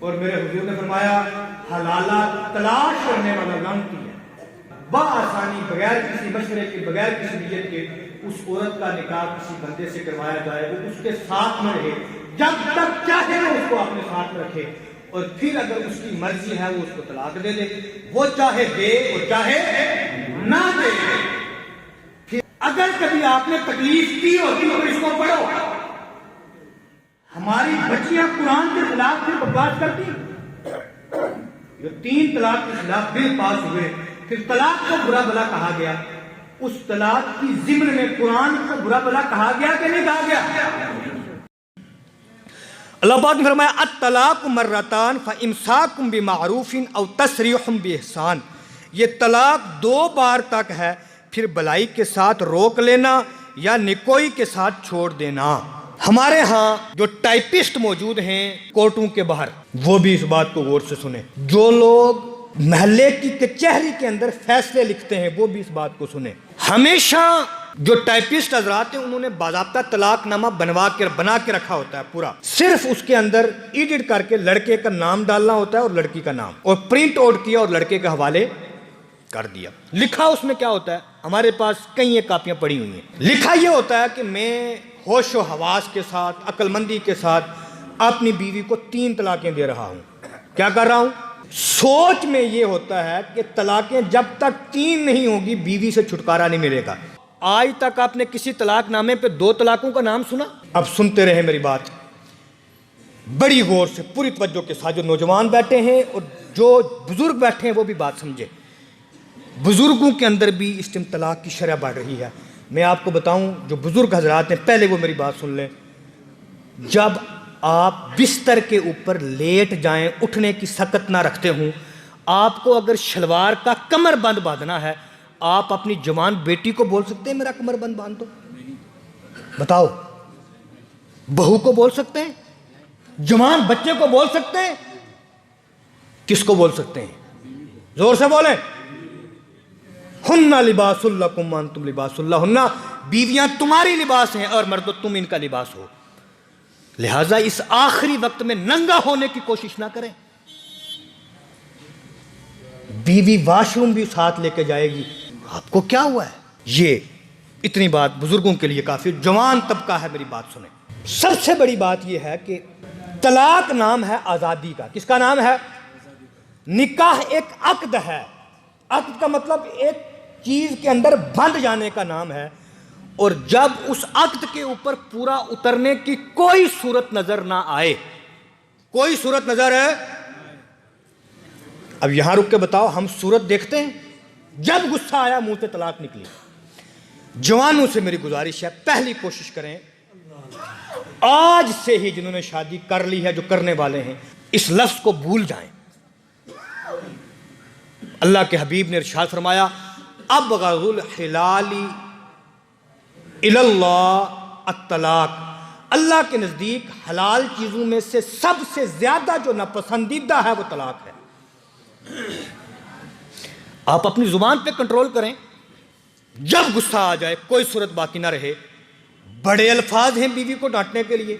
اور میرے حضور نے فرمایا حلالہ تلاش کرنے والا لعنتی ہے، بآسانی بغیر کسی مشورے کے، بغیر کسی نیت کے اس عورت کا نکاح کسی بندے سے کروایا جائے، وہ اس کے ساتھ میں رہے جب تک چاہے وہ اس کو اپنے ساتھ رکھے، اور پھر اگر اس کی مرضی ہے وہ اس کو طلاق دے دے، وہ چاہے دے اور چاہے نہ دے۔ پھر اگر کبھی آپ نے تکلیف کی ہوتی تو اس کو پڑھو۔ ہماری بچیاں قرآن کے خلاف پھر بکواس کرتی، جو 3 طلاق کے خلاف بل پاس ہوئے، پھر طلاق کو برا بلا کہا گیا، اس طلاق کی ضمن میں قرآن کو برا بلا کہا گیا کہ نہیں کہا گیا؟ اللہ پاک نے فرمایا الطلاق مرتان فامساک بمعروف او تسریح باحسان، یہ طلاق 2 بار تک ہے، پھر بھلائی کے ساتھ روک لینا یا نکوئی کے ساتھ چھوڑ دینا۔ ہمارے ہاں جو ٹائپسٹ موجود ہیں کورٹوں کے باہر، وہ بھی اس بات کو غور سے سنیں، جو لوگ محلے کی کچہری کے اندر فیصلے لکھتے ہیں وہ بھی اس بات کو سنیں۔ ہمیشہ جو ٹائپسٹ حضرات ہیں انہوں نے باضابطہ طلاق نامہ بنا کے رکھا ہوتا ہے پورا، صرف اس کے اندر ایڈٹ کر کے لڑکے کا نام ڈالنا ہوتا ہے اور لڑکی کا نام، اور پرنٹ آؤٹ کیا اور لڑکے کے حوالے کر دیا۔ لکھا اس میں کیا ہوتا ہے، ہمارے پاس کئی کاپیاں پڑی ہوئی ہیں، لکھا یہ ہوتا ہے کہ میں ہوش و حواس کے ساتھ، عقل مندی کے ساتھ اپنی بیوی کو 3 طلاقیں دے رہا ہوں۔ کیا کر رہا ہوں؟ سوچ میں یہ ہوتا ہے کہ طلاقیں جب تک 3 نہیں ہوگی بیوی سے چھٹکارا نہیں ملے گا۔ آج تک آپ نے کسی طلاق نامے پہ 2 طلاقوں کا نام سنا؟ اب سنتے رہے میری بات بڑی غور سے، پوری توجہ کے ساتھ، جو نوجوان بیٹھے ہیں اور جو بزرگ بیٹھے ہیں وہ بھی بات سمجھے۔ بزرگوں کے اندر بھی اس ٹائم طلاق کی شرح بڑھ رہی ہے۔ میں آپ کو بتاؤں، جو بزرگ حضرات ہیں پہلے وہ میری بات سن لیں، جب آپ بستر کے اوپر لیٹ جائیں، اٹھنے کی سکت نہ رکھتے ہوں، آپ کو اگر شلوار کا کمر بند باندھنا ہے، آپ اپنی جوان بیٹی کو بول سکتے ہیں میرا کمر بند باندھ دو؟ بتاؤ، بہو کو بول سکتے ہیں؟ جوان بچے کو بول سکتے ہیں؟ کس کو بول سکتے ہیں؟ زور سے بولیں۔ ہن لباس لکم وانتم لباس لہن، بیویاں تمہاری لباس ہیں اور مردو تم ان کا لباس ہو، لہٰذا اس آخری وقت میں ننگا ہونے کی کوشش نہ کریں۔ بیوی واش روم بھی ساتھ لے کے جائے گی، آپ کو کیا ہوا ہے؟ یہ اتنی بات بزرگوں کے لیے کافی، جوان طبقہ ہے میری بات سنیں۔ سب سے بڑی بات یہ ہے کہ طلاق نام ہے آزادی کا۔ کس کا نام ہے؟ نکاح ایک عقد ہے، عقد کا مطلب ایک چیز کے اندر بندھ جانے کا نام ہے، اور جب اس عقد کے اوپر پورا اترنے کی کوئی صورت نظر نہ آئے، کوئی صورت نظر ہے، اب یہاں رک کے بتاؤ، ہم صورت دیکھتے ہیں؟ جب غصہ آیا منہ سے طلاق نکلی۔ جوانوں سے میری گزارش ہے، پہلی کوشش کریں آج سے ہی، جنہوں نے شادی کر لی ہے، جو کرنے والے ہیں، اس لفظ کو بھول جائیں۔ اللہ کے حبیب نے ارشاد فرمایا ابغض الحلال الی اللہ الطلاق، اللہ کے نزدیک حلال چیزوں میں سے سب سے زیادہ جو ناپسندیدہ ہے وہ طلاق ہے۔ آپ اپنی زبان پہ کنٹرول کریں، جب غصہ آ جائے کوئی صورت باقی نہ رہے۔ بڑے الفاظ ہیں بیوی کو ڈانٹنے کے لیے،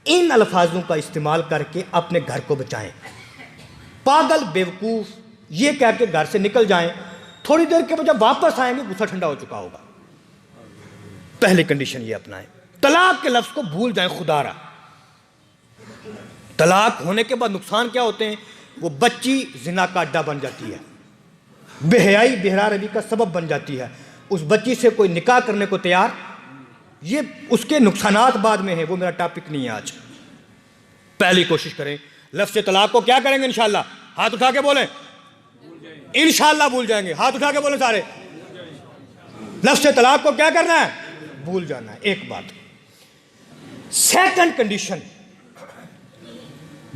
ان الفاظوں کا استعمال کر کے اپنے گھر کو بچائیں۔ پاگل، بیوقوف یہ کہہ کے گھر سے نکل جائیں، تھوڑی دیر کے بعد جب واپس آئیں گے غصہ ٹھنڈا ہو چکا ہوگا۔ پہلی کنڈیشن یہ اپنائیں، طلاق کے لفظ کو بھول جائیں خدا را۔ طلاق ہونے کے بعد نقصان کیا ہوتے ہیں؟ وہ بچی زنا کا اڈا بن جاتی ہے، بے حیائی بہرا روی کا سبب بن جاتی ہے، اس بچی سے کوئی نکاح کرنے کو تیار، یہ اس کے نقصانات بعد میں ہیں، وہ میرا ٹاپک نہیں ہے آج۔ پہلی کوشش کریں، لفظ طلاق کو کیا کریں گے انشاءاللہ؟ ہاتھ اٹھا کے بولیں، انشاءاللہ بھول جائیں گے۔ ہاتھ اٹھا کے بولیں سارے، لفظ طلاق کو کیا کرنا ہے؟ بھول جانا ہے۔ ایک بات۔ سیکنڈ کنڈیشن،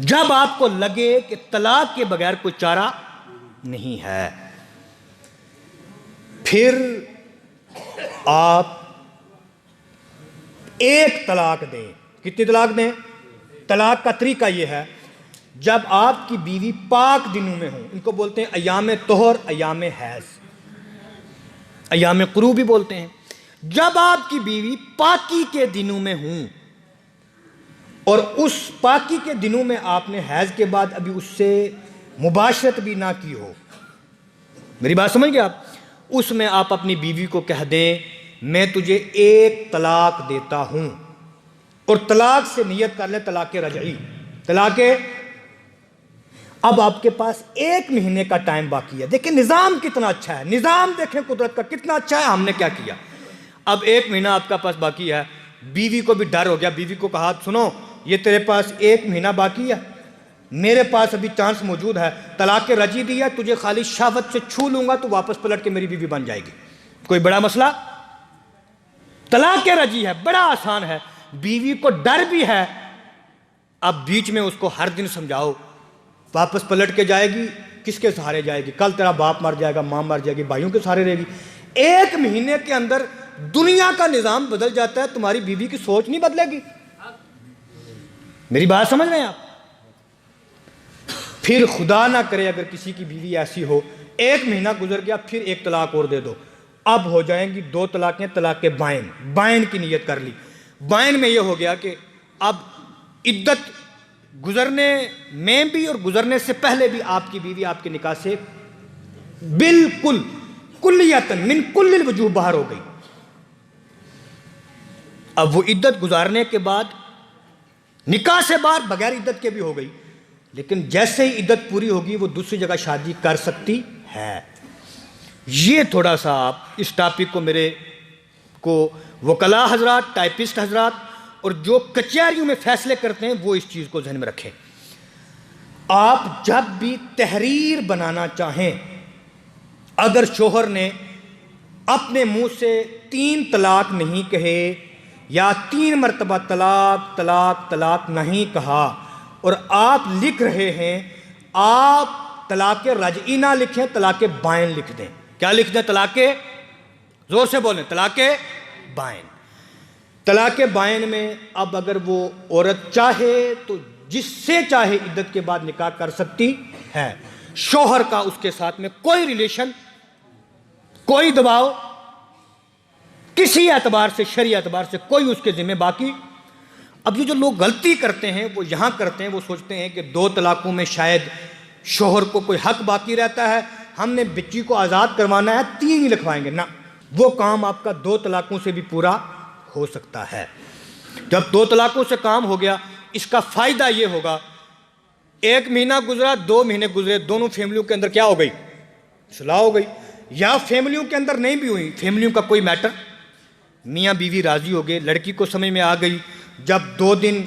جب آپ کو لگے کہ طلاق کے بغیر کوئی چارہ نہیں ہے، پھر آپ ایک طلاق دیں۔ کتنی طلاق دیں؟ طلاق کا طریقہ یہ ہے، جب آپ کی بیوی پاک دنوں میں ہوں، ان کو بولتے ہیں ایام طہر، ایام حیض، ایام قروء بھی بولتے ہیں۔ جب آپ کی بیوی پاکی کے دنوں میں ہوں، اور اس پاکی کے دنوں میں آپ نے حیض کے بعد ابھی اس سے مباشرت بھی نہ کی ہو، میری بات سمجھ گئے آپ، اس میں آپ اپنی بیوی کو کہہ دیں میں تجھے ایک طلاق دیتا ہوں، اور طلاق سے نیت کر لیں طلاق رجعی، طلاق، اب آپ کے پاس 1 مہینے کا ٹائم باقی ہے۔ دیکھیں نظام کتنا اچھا ہے، نظام دیکھیں قدرت کا کتنا اچھا ہے، ہم نے کیا کیا، اب 1 مہینہ آپ کا پاس باقی ہے، بیوی کو بھی ڈر ہو گیا، بیوی کو کہا سنو یہ تیرے پاس 1 مہینہ باقی ہے، میرے پاس ابھی چانس موجود ہے، طلاق رجعی دیا، تجھے خالی شہوت سے چھو لوں گا تو واپس پلٹ کے میری بیوی بن جائے گی، کوئی بڑا مسئلہ؟ طلاق رجعی ہے، بڑا آسان ہے، بیوی کو ڈر بھی ہے، اب بیچ میں اس کو ہر دن سمجھاؤ، واپس پلٹ کے جائے گی، کس کے سہارے جائے گی؟ کل تیرا باپ مر جائے گا، ماں مر جائے گی، بھائیوں کے سہارے رہے گی۔ 1 مہینے کے اندر دنیا کا نظام بدل جاتا ہے، تمہاری بیوی کی سوچ نہیں بدلے گی، میری بات سمجھ رہے ہیں آپ؟ پھر خدا نہ کرے اگر کسی کی بیوی ایسی ہو، 1 مہینہ گزر گیا، پھر 1 طلاق اور دے دو، اب ہو جائیں گی 2 طلاقیں، طلاق بائن، بائن کی نیت کر لی۔ بائن میں یہ ہو گیا کہ اب عدت گزرنے میں بھی اور گزرنے سے پہلے بھی آپ کی بیوی آپ کے نکاح سے بالکل کلیتاً من کل الوجوہ باہر ہو گئی۔ اب وہ عدت گزارنے کے بعد نکاح سے باہر بغیر عدت کے بھی ہو گئی، لیکن جیسے ہی عدت پوری ہوگی وہ دوسری جگہ شادی کر سکتی ہے۔ یہ تھوڑا سا آپ اس ٹاپک کو میرے کو وکلاء حضرات، ٹائپسٹ حضرات اور جو کچہریوں میں فیصلے کرتے ہیں وہ اس چیز کو ذہن میں رکھیں۔ آپ جب بھی تحریر بنانا چاہیں، اگر شوہر نے اپنے منہ سے 3 طلاق نہیں کہے یا 3 مرتبہ طلاق طلاق طلاق نہیں کہا اور آپ لکھ رہے ہیں، آپ طلاق رجعی نہ لکھیں، طلاق بائن لکھ دیں۔ کیا لکھ دیں؟ طلاق، زور سے بولیں، طلاق بائن۔ طلاق بائن میں اب اگر وہ عورت چاہے تو جس سے چاہے عدت کے بعد نکاح کر سکتی ہے، شوہر کا اس کے ساتھ میں کوئی ریلیشن، کوئی دباؤ، کسی اعتبار سے، شرعی اعتبار سے کوئی اس کے ذمہ باقی۔ اب یہ جو لوگ غلطی کرتے ہیں وہ یہاں کرتے ہیں، وہ سوچتے ہیں کہ 2 طلاقوں میں شاید شوہر کو کوئی حق باقی رہتا ہے، ہم نے بچی کو آزاد کروانا ہے 3 ہی لکھوائیں گے، نہ، وہ کام آپ کا 2 طلاقوں سے بھی پورا ہو سکتا ہے۔ جب 2 طلاقوں سے کام ہو گیا، اس کا فائدہ یہ ہوگا 1 مہینہ گزرا، 2 مہینے گزرے، دونوں فیملیوں کے اندر کیا ہو گئی؟ صلاح ہو گئی، یا فیملیوں کے اندر نہیں بھی ہوئی، فیملیوں کا کوئی میٹر، میاں بیوی راضی ہو گئے، لڑکی کو سمجھ میں آ گئی، جب 2 دن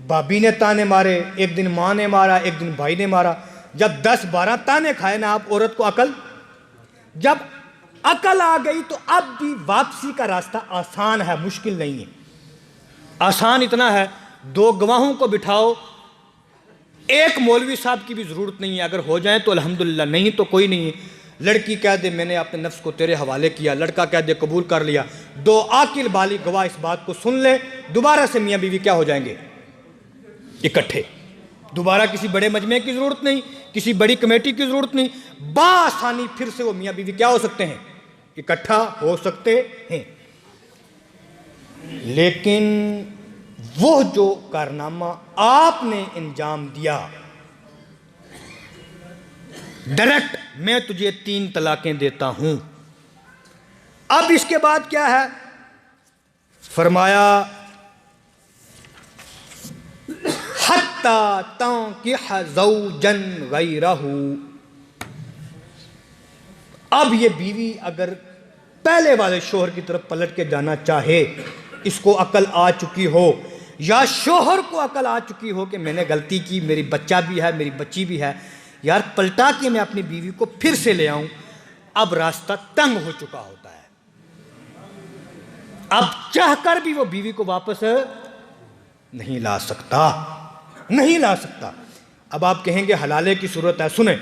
بھابی نے تانے مارے، 1 دن ماں نے مارا، 1 دن بھائی نے مارا، جب 10-12 تانے کھائے نا آپ، عورت کو عقل، جب عقل آ گئی تو اب بھی واپسی کا راستہ آسان ہے، مشکل نہیں ہے۔ آسان اتنا ہے 2 گواہوں کو بٹھاؤ، 1 مولوی صاحب کی بھی ضرورت نہیں ہے، اگر ہو جائیں تو الحمدللہ، نہیں تو کوئی نہیں ہے۔ لڑکی کہہ دے میں نے اپنے نفس کو تیرے حوالے کیا، لڑکا کہہ دے قبول کر لیا، 2 عاقل بالغ گواہ اس بات کو سن لیں، دوبارہ سے میاں بیوی کیا ہو جائیں گے؟ اکٹھے، دوبارہ کسی بڑے مجمع کی ضرورت نہیں، کسی بڑی کمیٹی کی ضرورت نہیں، بآسانی پھر سے وہ میاں بیوی کیا ہو سکتے ہیں؟ اکٹھا ہو سکتے ہیں۔ لیکن وہ جو کارنامہ آپ نے انجام دیا، ڈائریکٹ میں تجھے 3 طلاقیں دیتا ہوں، اب اس کے بعد کیا ہے؟ فرمایا حتی تنکح زوجا غیرہ، اب یہ بیوی اگر پہلے والے شوہر کی طرف پلٹ کے جانا چاہے، اس کو عقل آ چکی ہو یا شوہر کو عقل آ چکی ہو کہ میں نے غلطی کی، میری بچہ بھی ہے، میری بچی بھی ہے، یار پلٹا کے میں اپنی بیوی کو پھر سے لے آؤں، اب راستہ تنگ ہو چکا ہوتا ہے، اب چاہ کر بھی وہ بیوی کو واپس نہیں لا سکتا، نہیں لا سکتا۔ اب آپ کہیں گے حلالے کی صورت ہے، سنیں،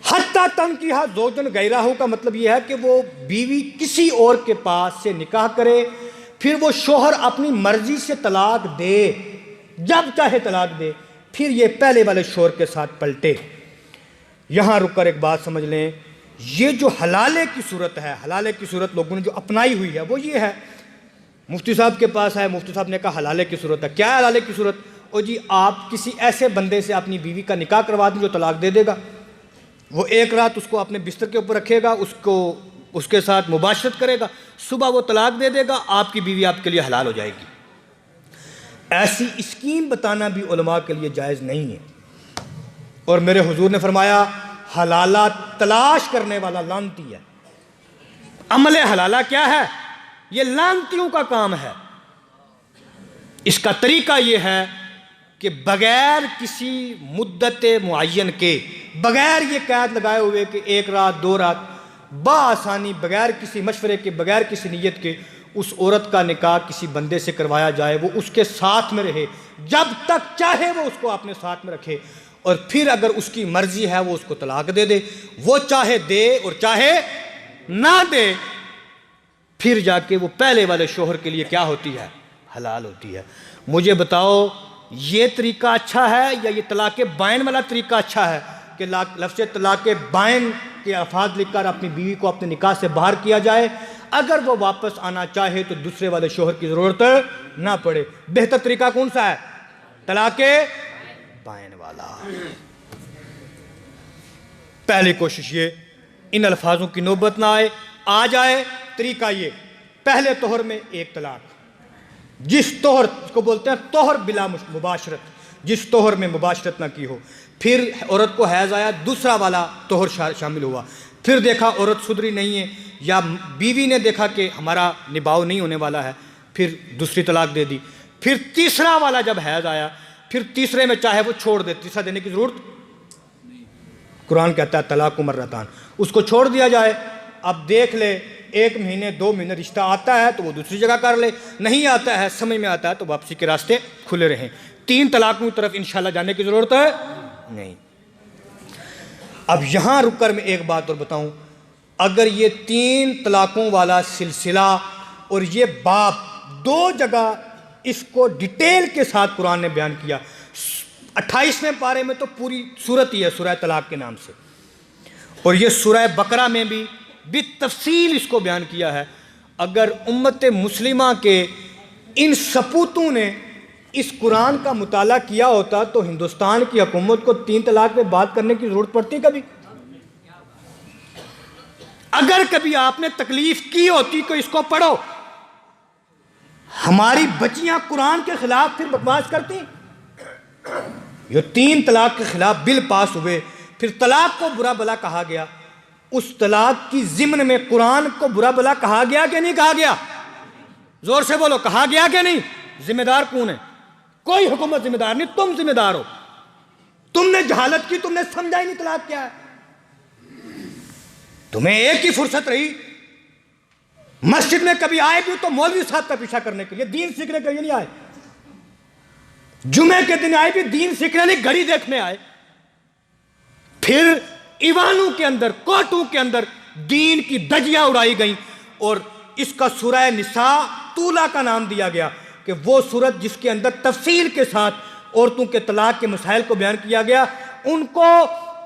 حتی تنکح زوجا غیرہ کا مطلب یہ ہے کہ وہ بیوی کسی اور کے پاس سے نکاح کرے، پھر وہ شوہر اپنی مرضی سے طلاق دے، جب چاہے طلاق دے، پھر یہ پہلے والے شوہر کے ساتھ پلٹے۔ یہاں رک کر ایک بات سمجھ لیں، یہ جو حلالے کی صورت ہے، حلالے کی صورت لوگوں نے جو اپنائی ہوئی ہے وہ یہ ہے مفتی صاحب کے پاس آئے، مفتی صاحب نے کہا حلالے کی صورت ہے۔ کیا حلالے کی صورت؟ او جی آپ کسی ایسے بندے سے اپنی بیوی کا نکاح کروا دیں جو طلاق دے دے گا، وہ ایک رات اس کو اپنے بستر کے اوپر رکھے گا، اس کے ساتھ مباشرت کرے گا، صبح وہ طلاق دے دے گا، آپ کی بیوی آپ کے لیے حلال ہو جائے گی۔ ایسی اسکیم بتانا بھی علماء کے لیے جائز نہیں ہے۔ اور میرے حضور نے فرمایا حلالہ تلاش کرنے والا لعنتی ہے۔ عمل حلالہ کیا ہے؟ یہ لعنتیوں کا کام ہے۔ اس کا طریقہ یہ ہے کہ بغیر کسی مدت معین کے، بغیر یہ قید لگائے ہوئے کہ ایک رات 2 رات، بآسانی بغیر کسی مشورے کے، بغیر کسی نیت کے اس عورت کا نکاح کسی بندے سے کروایا جائے، وہ اس کے ساتھ میں رہے، جب تک چاہے وہ اس کو اپنے ساتھ میں رکھے، اور پھر اگر اس کی مرضی ہے وہ اس کو طلاق دے دے، وہ چاہے دے اور چاہے نہ دے، پھر جا کے وہ پہلے والے شوہر کے لیے کیا ہوتی ہے؟ حلال ہوتی ہے۔ مجھے بتاؤ یہ طریقہ اچھا ہے یا یہ طلاق بائن والا طریقہ اچھا ہے کہ لفظ طلاق بائن کے الفاظ لکھ کر اپنی بیوی کو اپنے نکاح سے باہر کیا جائے، اگر وہ واپس آنا چاہے تو دوسرے والے شوہر کی ضرورت نہ پڑے؟ بہتر طریقہ کون سا ہے؟ طلاق بائن والا۔ پہلی کوشش یہ ان الفاظوں کی نوبت نہ آ جائے۔ طریقہ یہ پہلے طہر میں ایک طلاق، جس طہر کو بولتے ہیں طہر بلا مباشرت، جس طہر میں مباشرت نہ کی ہو، پھر عورت کو حیض آیا، دوسرا والا طہر شامل ہوا، پھر دیکھا عورت سدھری نہیں ہے یا بیوی نے دیکھا کہ ہمارا نبھاؤ نہیں ہونے والا ہے، پھر دوسری طلاق دے دی، پھر تیسرا والا جب حیض آیا، پھر تیسرے میں چاہے وہ چھوڑ دے، تیسرا دینے کی ضرورت قرآن کہتا ہے طلاق مرتان، اس کو چھوڑ دیا جائے۔ اب دیکھ لے 1 مہینے 2 مہینے رشتہ آتا ہے تو وہ دوسری جگہ کر لے، نہیں آتا ہے سمجھ میں آتا ہے تو واپسی کے راستے کھلے رہیں۔ 3 طلاقوں کی طرف انشاءاللہ جانے کی ضرورت ہے نہیں۔ اب یہاں رک کر میں ایک بات اور بتاؤں، اگر یہ 3 طلاقوں والا سلسلہ اور یہ باب 2 جگہ اس کو ڈیٹیل کے ساتھ قرآن نے بیان کیا، 28ویں پارے میں تو پوری سورت ہی ہے سورہ طلاق کے نام سے، اور یہ سورہ بقرہ میں بھی بالتفصیل اس کو بیان کیا ہے۔ اگر امت مسلمہ کے ان سپوتوں نے اس قرآن کا مطالعہ کیا ہوتا تو ہندوستان کی حکومت کو 3 طلاق پہ بات کرنے کی ضرورت پڑتی کبھی؟ اگر کبھی آپ نے تکلیف کی ہوتی کہ اس کو پڑھو، ہماری بچیاں قرآن کے خلاف پھر بکواس کرتی۔ یہ 3 طلاق کے خلاف بل پاس ہوئے، پھر طلاق کو برا بلا کہا گیا، اس طلاق کی ضمن میں قرآن کو برا بلا کہا گیا کہ نہیں کہا گیا؟ زور سے بولو، کہا گیا کہ نہیں؟ ذمہ دار کون ہے؟ کوئی حکومت ذمہ دار نہیں، تم ذمہ دار ہو۔ تم نے جہالت کی، تم نے سمجھا ہی نہیں طلاق کیا ہے۔ تمہیں ایک ہی فرصت رہی، مسجد میں کبھی آئے بھی تو مولوی صاحب کا پیچھا کرنے کے لیے، دین سیکھنے کے لیے نہیں آئے۔ جمعے کے دن آئے بھی دین سیکھنے نہیں، گھڑی دیکھنے آئے۔ پھر ایوانوں کے اندر، کوٹوں کے اندر دین کی دجیاں اڑائی گئیں، اور اس کا سورہ نساء طولہ کا نام دیا گیا کہ وہ سورت جس کے اندر تفصیل کے ساتھ عورتوں کے طلاق کے مسائل کو بیان کیا گیا، ان کو،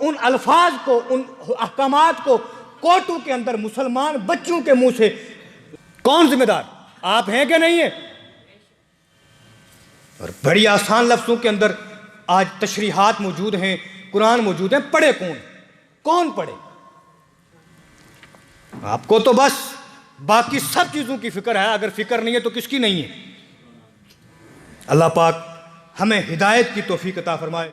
ان الفاظ کو، ان احکامات کو کوٹوں کے اندر مسلمان بچوں کے منہ سے کون ذمہ دار؟ آپ ہیں کہ نہیں ہیں؟ اور بڑی آسان لفظوں کے اندر آج تشریحات موجود ہیں، قرآن موجود ہیں، پڑھے کون پڑھے؟ آپ کو تو بس باقی سب چیزوں کی فکر ہے، اگر فکر نہیں ہے تو کس کی نہیں ہے؟ اللہ پاک ہمیں ہدایت کی توفیق عطا فرمائے۔